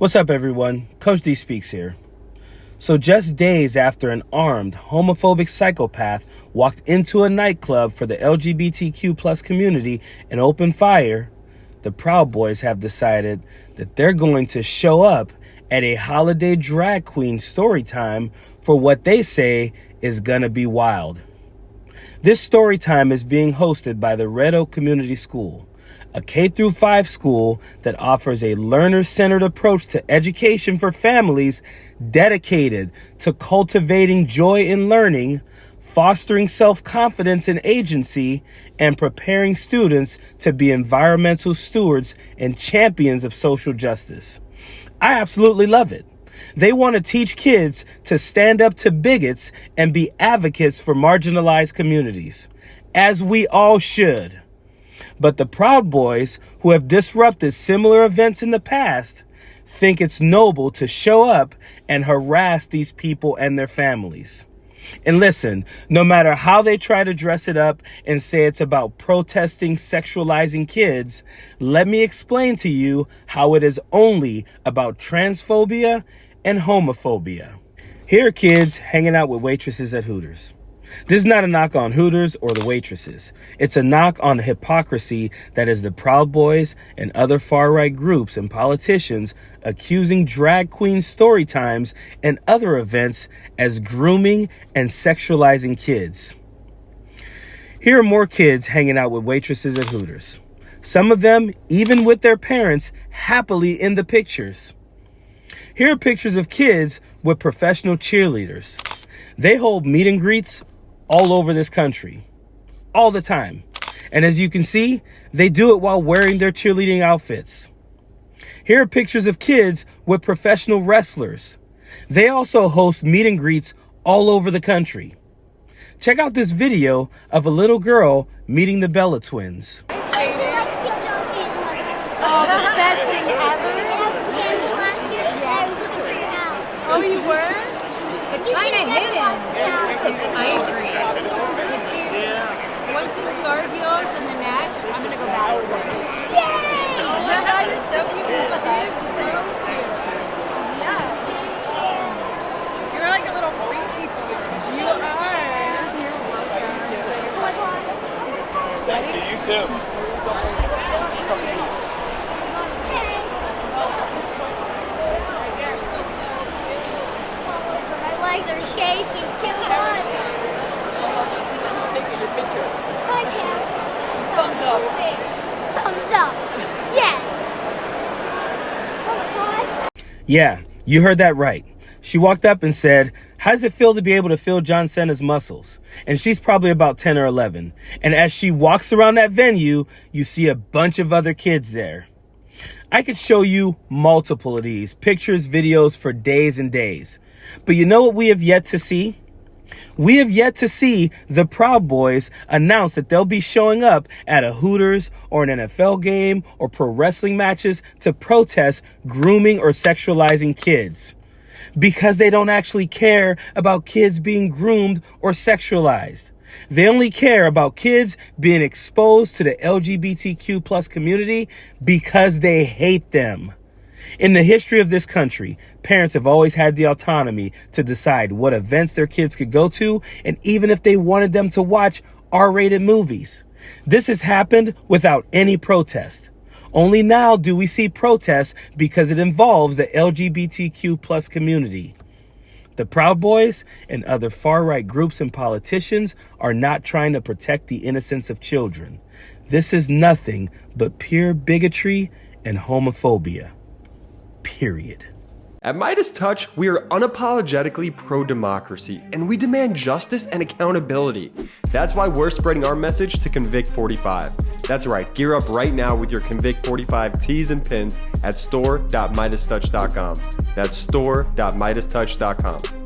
What's up, everyone? Coach D speaks here. So just days after an armed, homophobic psychopath walked into a nightclub for the LGBTQ plus community and opened fire, the Proud Boys have decided that they're going to show up at a holiday drag queen story time for what they say is gonna be wild. This story time is being hosted by the Red Oak Community School, a K-5 school that offers a learner-centered approach to education for families dedicated to cultivating joy in learning, fostering self-confidence and agency, and preparing students to be environmental stewards and champions of social justice. I absolutely love it. They want to teach kids to stand up to bigots and be advocates for marginalized communities, as we all should. But the Proud Boys, who have disrupted similar events in the past, think it's noble to show up and harass these people and their families. And listen, no matter how they try to dress it up and say it's about protesting sexualizing kids, let me explain to you how it is only about transphobia and homophobia. Here are kids hanging out with waitresses at Hooters. This is not a knock on Hooters or the waitresses. It's a knock on the hypocrisy that is the Proud Boys and other far-right groups and politicians accusing drag queen story times and other events as grooming and sexualizing kids. Here are more kids hanging out with waitresses at Hooters. Some of them, even with their parents, happily in the pictures. Here are pictures of kids with professional cheerleaders. They hold meet and greets all over this country, all the time. And as you can see, they do it while wearing their cheerleading outfits. Here are pictures of kids with professional wrestlers. They also host meet and greets all over the country. Check out this video of a little girl meeting the Bella twins. Oh, the best thing ever. Oh, you were? It's kind of hidden. I agree. But see, once the scar heals and the match, I'm going to go back for it. Yay! Oh my God, you're so cute. You're so cute. Yeah. You're like a little freak people. You are. You're welcome. Thank you, you too. My legs are shaking too much. Taking your picture. I can't. Thumbs up. Thumbs up. Yes. Oh my God. Yeah, you heard that right. She walked up and said, "How does it feel to be able to feel John Cena's muscles?" And she's probably about 10 or 11. And as she walks around that venue, you see a bunch of other kids there. I could show you multiple of these pictures, videos for days and days. But you know what we have yet to see? We have yet to see the Proud Boys announce that they'll be showing up at a Hooters or an NFL game or pro wrestling matches to protest grooming or sexualizing kids. Because they don't actually care about kids being groomed or sexualized. They only care about kids being exposed to the LGBTQ plus community because they hate them. In the history of this country, parents have always had the autonomy to decide what events their kids could go to, and even if they wanted them to watch R-rated movies. This has happened without any protest. Only now do we see protests because it involves the LGBTQ plus community. The Proud Boys and other far-right groups and politicians are not trying to protect the innocence of children. This is nothing but pure bigotry and homophobia. Period. At MeidasTouch, we are unapologetically pro-democracy, and we demand justice and accountability. That's why we're spreading our message to Convict 45. That's right, gear up right now with your Convict 45 tees and pins at store.meidastouch.com. That's store.meidastouch.com.